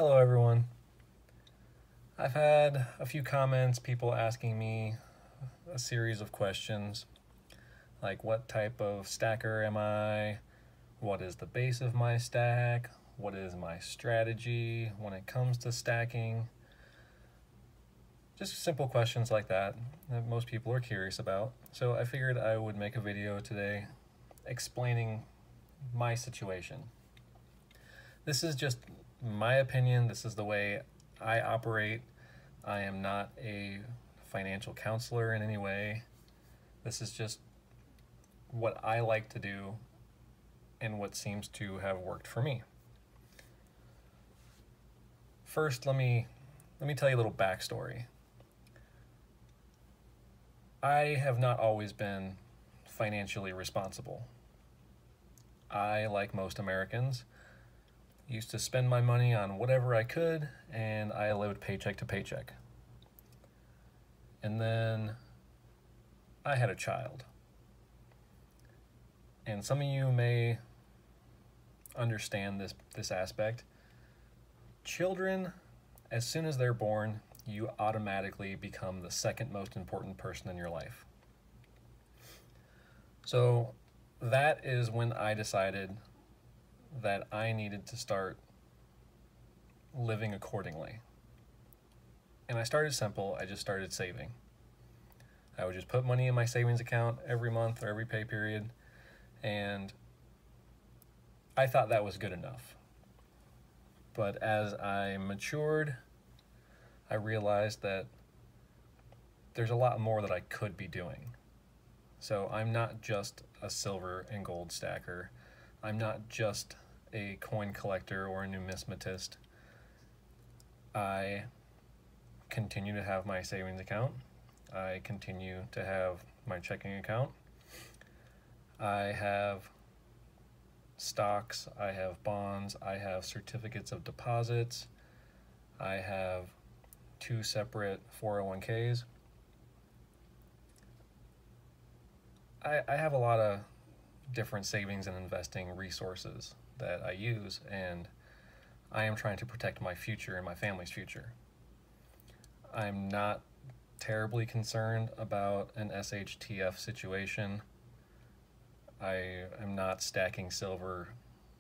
Hello everyone. I've had a few comments, people asking me a series of questions like what type of stacker am I? What is the base of my stack? What is my strategy when it comes to stacking? Just simple questions like that most people are curious about. So I figured I would make a video today explaining my situation. This is just my opinion. This is the way I operate. I am not a financial counselor in any way. This is just what I like to do and what seems to have worked for me. First, let me tell you a little backstory. I have not always been financially responsible. I, like most Americans, used to spend my money on whatever I could, and I lived paycheck to paycheck. And then I had a child. And some of you may understand this aspect. Children, as soon as they're born, you automatically become the second most important person in your life. So that is when I decided that I needed to start living accordingly. And I started simple. I just started saving. I would just put money in my savings account every month or every pay period, and I thought that was good enough. But as I matured, I realized that there's a lot more that I could be doing. So I'm not just a silver and gold stacker. I'm not just a coin collector or a numismatist. I continue to have my savings account. I continue to have my checking account. I have stocks, I have bonds, I have certificates of deposits, I have 2 separate 401ks. I have a lot of different savings and investing resources that I use, and I am trying to protect my future and my family's future. I'm not terribly concerned about an SHTF situation. I am not stacking silver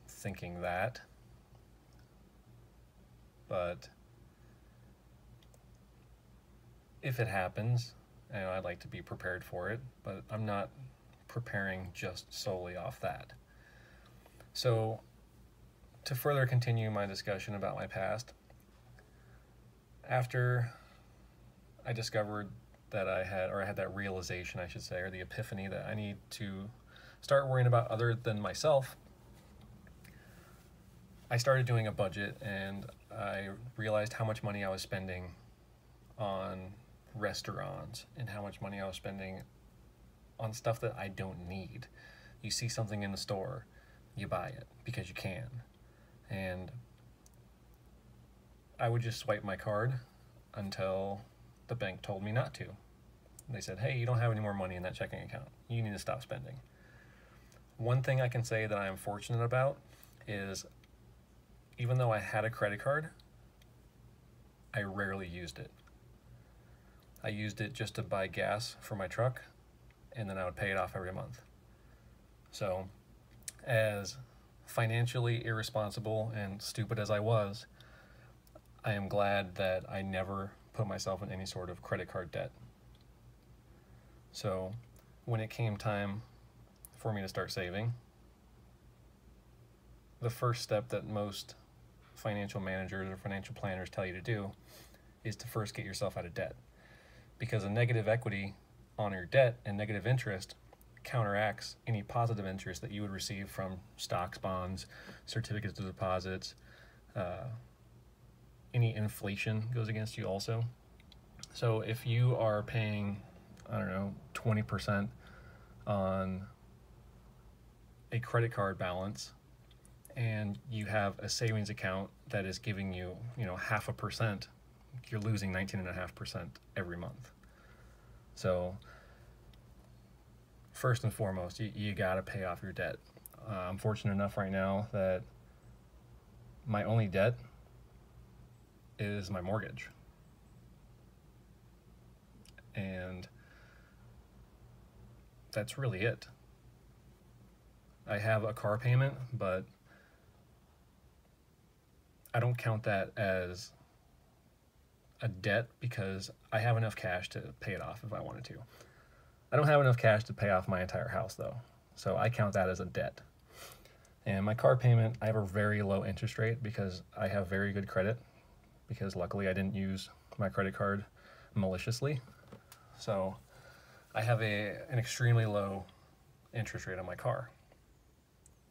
thinking that, but if it happens, I'd like to be prepared for it, but I'm not preparing just solely off that. So to further continue my discussion about my past, after I discovered that I had that realization, I should say, or the epiphany that I need to start worrying about other than myself, I started doing a budget, and I realized how much money I was spending on restaurants and how much money I was spending on stuff that I don't need. You see something in the store, you buy it because you can. And I would just swipe my card until the bank told me not to. They said, hey, you don't have any more money in that checking account. You need to stop spending. One thing I can say that I am fortunate about is even though I had a credit card, I rarely used it. I used it just to buy gas for my truck, and then I would pay it off every month. So as financially irresponsible and stupid as I was, I am glad that I never put myself in any sort of credit card debt. So when it came time for me to start saving, the first step that most financial managers or financial planners tell you to do is to first get yourself out of debt. Because a negative equity on your debt and negative interest counteracts any positive interest that you would receive from stocks, bonds, certificates of deposits. Any inflation goes against you also. So if you are paying, 20% on a credit card balance, and you have a savings account that is giving you, 0.5%, you're losing 19.5% every month. So first and foremost, you gotta pay off your debt. I'm fortunate enough right now that my only debt is my mortgage. And that's really it. I have a car payment, but I don't count that as a debt because I have enough cash to pay it off if I wanted to. I don't have enough cash to pay off my entire house though, so I count that as a debt. And my car payment, I have a very low interest rate because I have very good credit, because luckily I didn't use my credit card maliciously. So I have an extremely low interest rate on my car.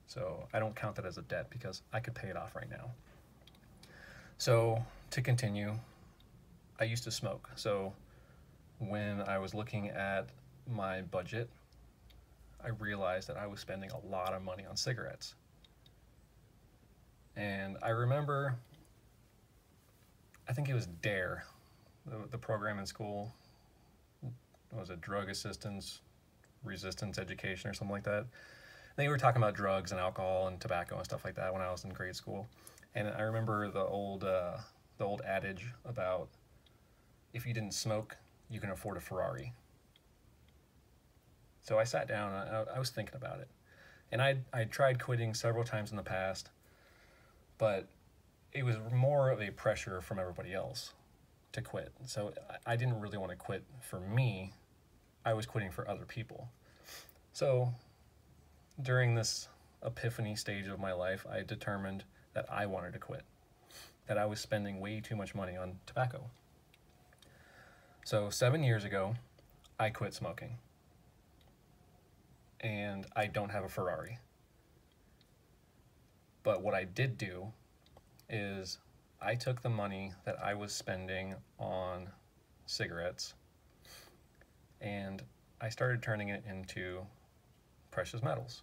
So I don't count that as a debt because I could pay it off right now. So to continue, I used to smoke. So when I was looking at my budget, I realized that I was spending a lot of money on cigarettes. And I remember, I think it was DARE, the program in school. Was it Drug Assistance Resistance Education or something like that? They were talking about drugs and alcohol and tobacco and stuff like that when I was in grade school. And I remember the old adage about, if you didn't smoke, you can afford a Ferrari. So I sat down and I was thinking about it. And I tried quitting several times in the past, but it was more of a pressure from everybody else to quit. So I didn't really want to quit for me. I was quitting for other people. So during this epiphany stage of my life, I determined that I wanted to quit, that I was spending way too much money on tobacco. So 7 years ago, I quit smoking. And I don't have a Ferrari. But what I did do is I took the money that I was spending on cigarettes and I started turning it into precious metals.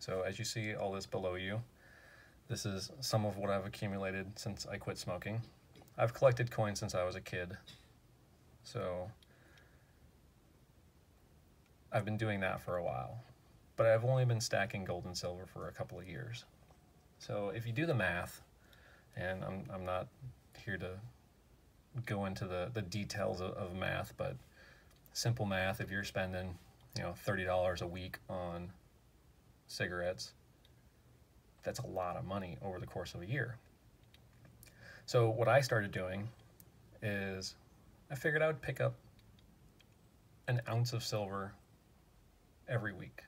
So as you see all this below you, this is some of what I've accumulated since I quit smoking. I've collected coins since I was a kid. So I've been doing that for a while, but I've only been stacking gold and silver for a couple of years. So if you do the math, and I'm not here to go into the details of math, but simple math, if you're spending, $30 a week on cigarettes, that's a lot of money over the course of a year. So what I started doing is I figured I would pick up an ounce of silver every week.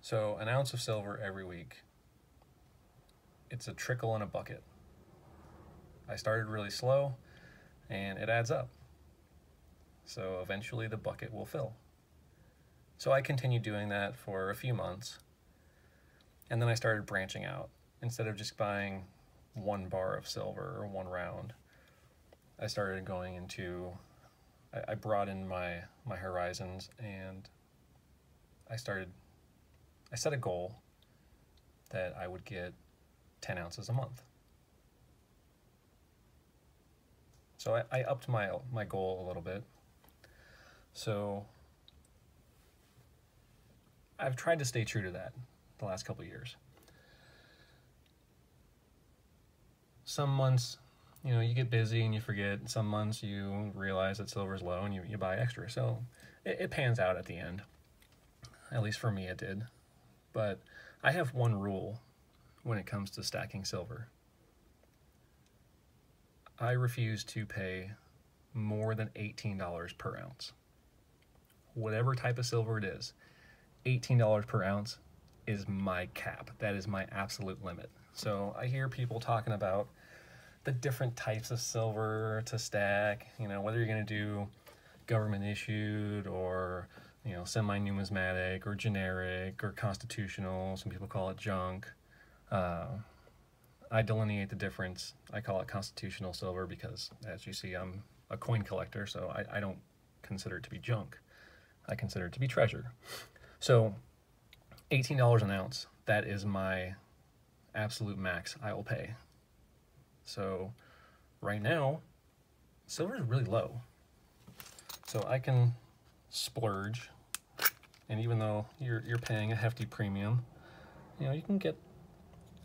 So an ounce of silver every week, it's a trickle in a bucket. I started really slow and it adds up. So eventually the bucket will fill. So I continued doing that for a few months, and then I started branching out. Instead of just buying one bar of silver or one round, I started going into, I broadened my horizons, and I set a goal that I would get 10 ounces a month. So I upped my goal a little bit. So I've tried to stay true to that the last couple of years. Some months, you get busy and you forget. Some months you realize that silver's low and you buy extra. So it pans out at the end. At least for me it did. But I have one rule when it comes to stacking silver. I refuse to pay more than $18 per ounce. Whatever type of silver it is, $18 per ounce is my cap. That is my absolute limit. So I hear people talking about the different types of silver to stack, whether you're going to do government issued or, semi-numismatic or generic or constitutional. Some people call it junk. I delineate the difference. I call it constitutional silver because, as you see, I'm a coin collector, so I don't consider it to be junk. I consider it to be treasure. So $18 an ounce, that is my absolute max I will pay. So right now, silver is really low. So I can splurge, and even though you're paying a hefty premium, you can get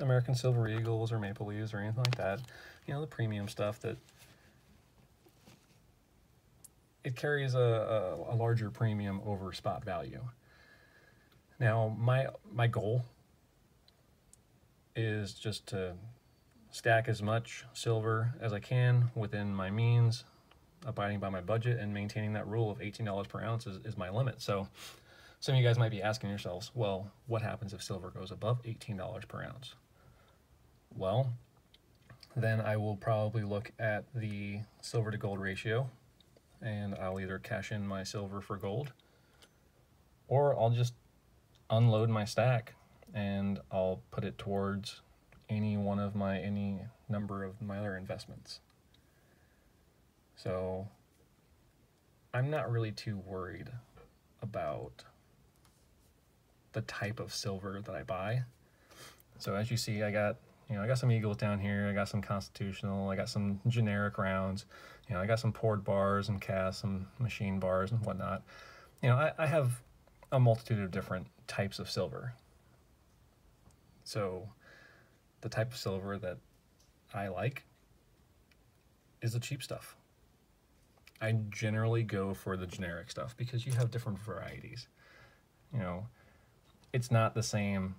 American Silver Eagles or Maple Leaves or anything like that. You know, the premium stuff that it carries a larger premium over spot value. Now, my goal is just to stack as much silver as I can within my means, abiding by my budget, and maintaining that rule of $18 per ounce is my limit. So some of you guys might be asking yourselves, well, what happens if silver goes above $18 per ounce? Well, then I will probably look at the silver to gold ratio, and I'll either cash in my silver for gold, or I'll just unload my stack and I'll put it towards any number of my other investments. So I'm not really too worried about the type of silver that I buy. So as you see, I got some Eagles down here, I got some Constitutional, I got some generic rounds, I got some poured bars and casts, some machine bars and whatnot. I have a multitude of different types of silver. So the type of silver that I like is the cheap stuff. I generally go for the generic stuff because you have different varieties. It's not the same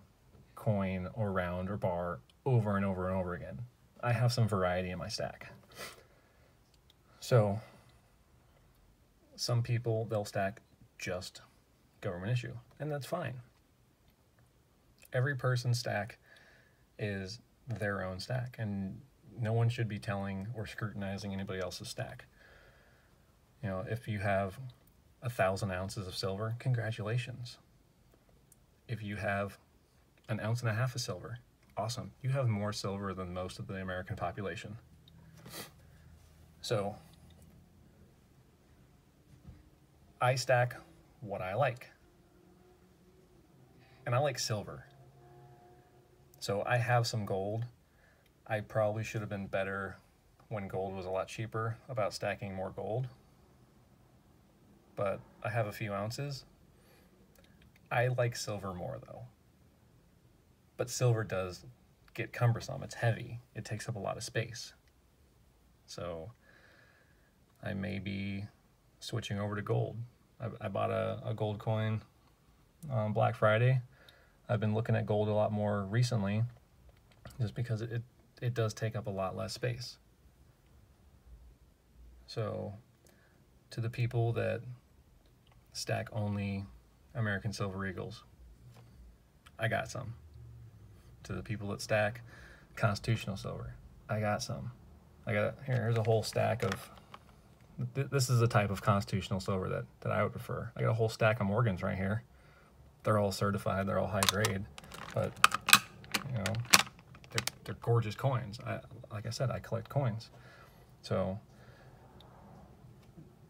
coin or round or bar over and over and over again. I have some variety in my stack. So some people, they'll stack just government issue, and that's fine. Every person's stack is their own stack, and no one should be telling or scrutinizing anybody else's stack. If you have 1,000 ounces of silver, congratulations. If you have 1.5 ounces of silver, awesome. You have more silver than most of the American population. So I stack what I like. And I like silver. So I have some gold. I probably should have been better when gold was a lot cheaper about stacking more gold. But I have a few ounces. I like silver more though. But silver does get cumbersome. It's heavy. It takes up a lot of space. So I may be switching over to gold. I bought a gold coin on Black Friday. I've been looking at gold a lot more recently just because it does take up a lot less space. So to the people that stack only American Silver Eagles, I got some. To the people that stack Constitutional Silver, I got some. Here's a whole stack of, this is the type of Constitutional Silver that I would prefer. I got a whole stack of Morgans right here. They're all certified, they're all high grade, but they're gorgeous coins. Like I said, I collect coins. So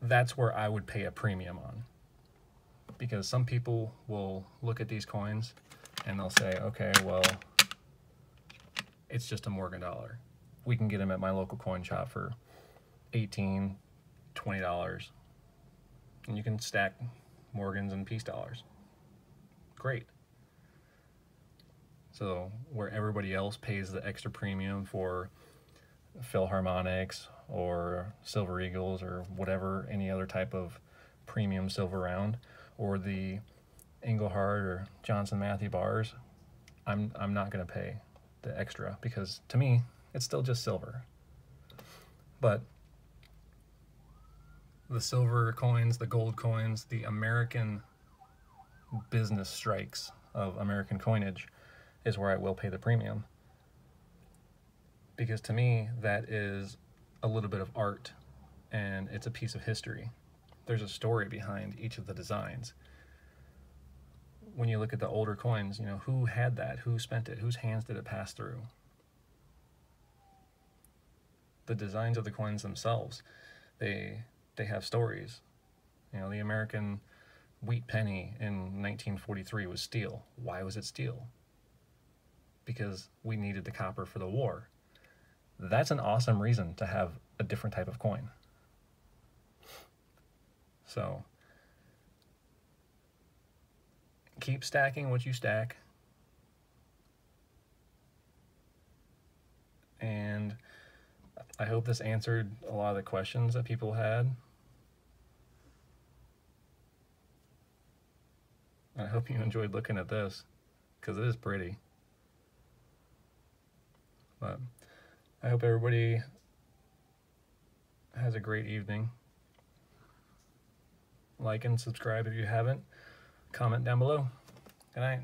that's where I would pay a premium on. Because some people will look at these coins and they'll say, okay, well, it's just a Morgan dollar. We can get them at my local coin shop for $18, $20. And you can stack Morgans and peace dollars. Great. So where everybody else pays the extra premium for Philharmonics or Silver Eagles or whatever, any other type of premium silver round, or the Engelhard or Johnson Matthey bars, I'm not going to pay the extra because to me it's still just silver. But the silver coins, the gold coins, the American business strikes of American coinage is where I will pay the premium, because to me that is a little bit of art and it's a piece of history. There's a story behind each of the designs. When you look at the older coins, who had that, who spent it, whose hands did it pass through? The designs of the coins themselves, they have stories. The American wheat penny in 1943 was steel. Why was it steel? Because we needed the copper for the war. That's an awesome reason to have a different type of coin. So keep stacking what you stack. I hope this answered a lot of the questions that people had. I hope you enjoyed looking at this, because it is pretty. But I hope everybody has a great evening. Like and subscribe if you haven't. Comment down below. Good night.